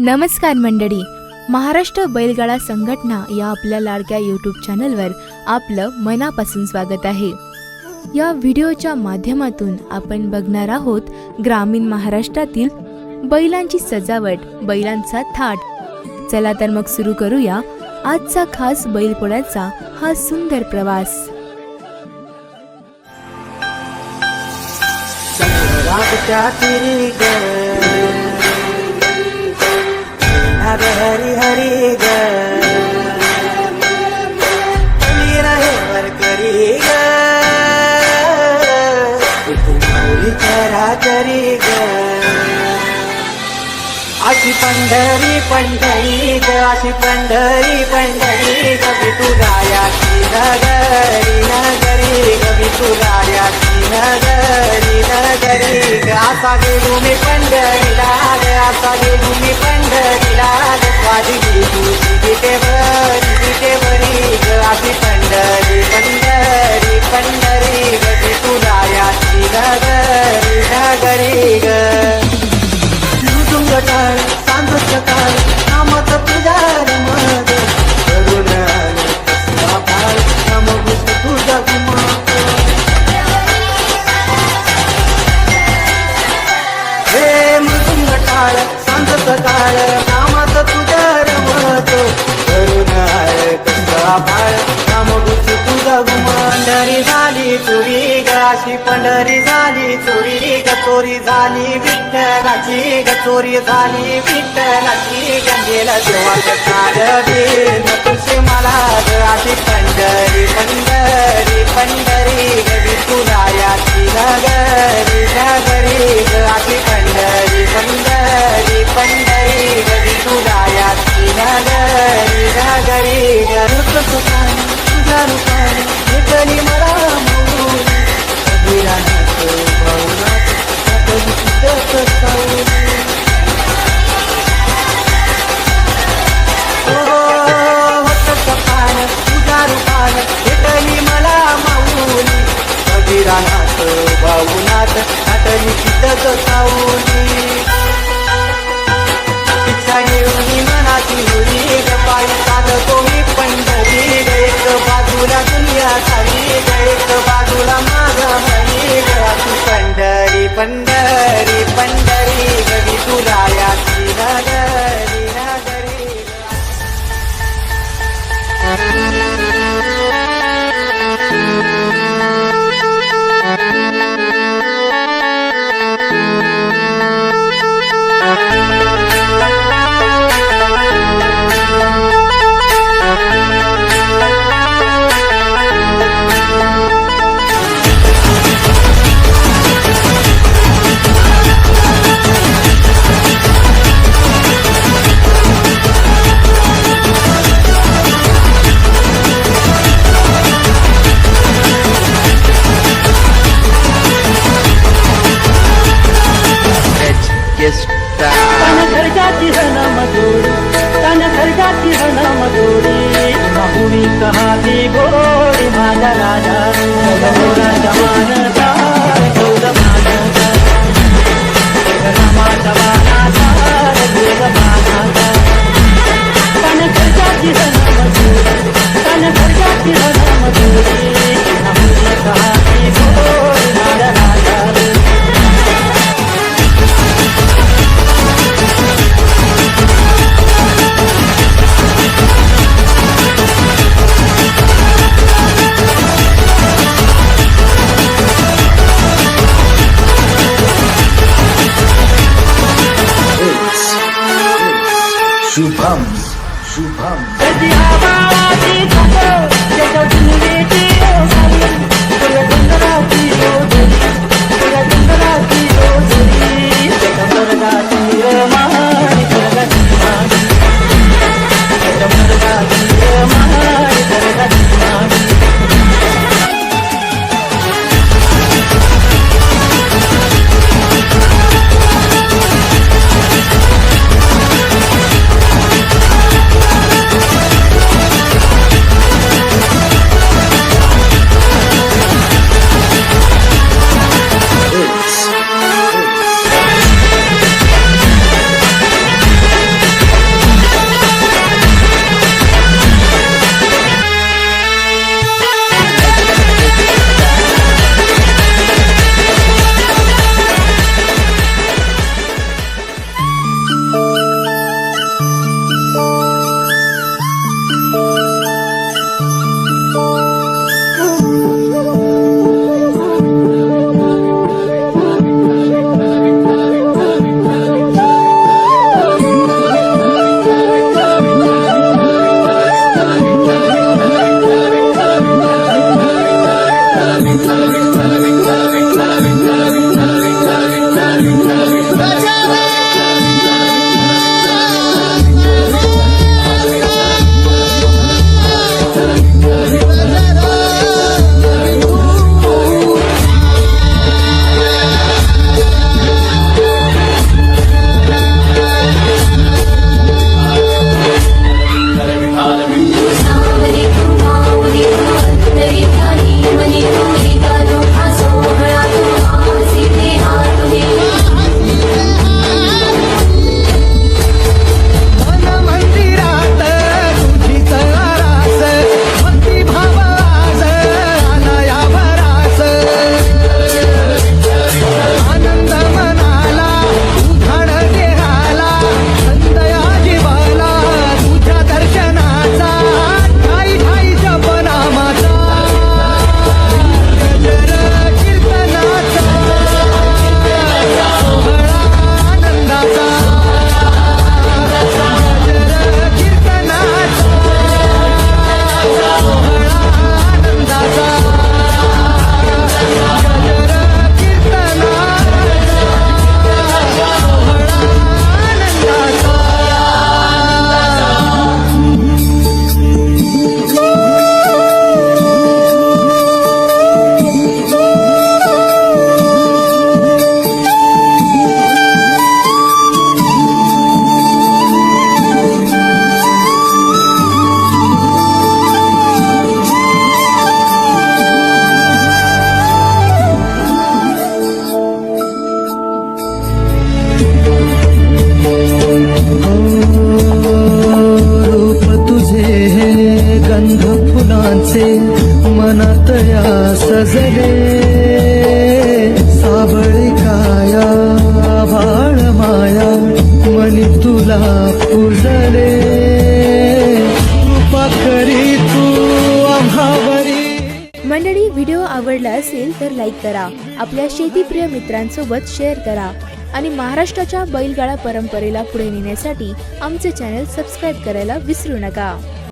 नमस्कार मंडळी, महाराष्ट्र बैलगाडा संघटना या आपल्या लाडक्या यूट्यूब चॅनलवर आपलं मनापासून स्वागत आहे। या व्हिडिओच्या माध्यमातून आपण बघणार आहोत ग्रामीण महाराष्ट्रातील बैलांची सजावट, बैलांचा थाट। चला तर मग सुरू करूया आजचा खास बैलपोळ्याचा हा सुंदर प्रवास। हरी हरी ग रहे वर करी ग मौली करा करी ग अशी पंढरी पंढरी ग अशी पंढरी पंढरी ग विठुरायाची नगरी नगरी ग विठुरायाची नगरी नगरी ग असा गेलो मी पंढरीला ग असा गेलो मी पंढरीला ग माझी तुझी विटेवरी ग अशी पंढरी पंढरी पंढरी ग विठुरायाची नगरी नगरी ग टाळ सांगत टाळ नामत तुझा रमद करून बाळ नाम तुझा गुमात हे मृदुंग टाळ सांगत टाळ नामत तुझा रमद करून बाळ नाम तुझा गुमांडरी झाली चोरी गाशी पंढरी झाली चोरी ग चोरी झाली विठ्ठलाची ग चोरी झाली विठ्ठलाची गंगेला देवाचं काढवे न तुझे मला ग अशी पंढरी पंढरी पंढरी ग विठुरायाची नगरी नगरी ग अशी पंढरी पंढरी पंढरी ग विठुरायाची नगरी नगरी ग तुझ्या रूपाने विठ्ठली मला मोहनी अभिरानात भावनात कधी चितत सावली पान तुझ्या रूपाने विठ्ठली मला माऊली अभिरानात भावनात कधी चितत सावली इच्छा घेऊन मनाची हुरी ग पायी चालतो मी पंढरी ग एक बाजूला दुनिया सारी ग एक बाजूला माझा हरी ग अशी पंढरी पंढरी पंढरी ग विठुरायाची नगरी नगरी कहानी गोरी माझा राजा मोरा जवान शुभम शुभम तुझले कृपा करी तू आम्हावरी. मंडळी, व्हिडिओ आवडला असेल तर लाईक करा, आपल्या शेतीप्रिय मित्रांसोबत शेअर करा आणि महाराष्ट्राच्या बैलगाडा परंपरेला पुढे नेण्यासाठी आमचे चॅनल सबस्क्राईब करायला विसरू नका.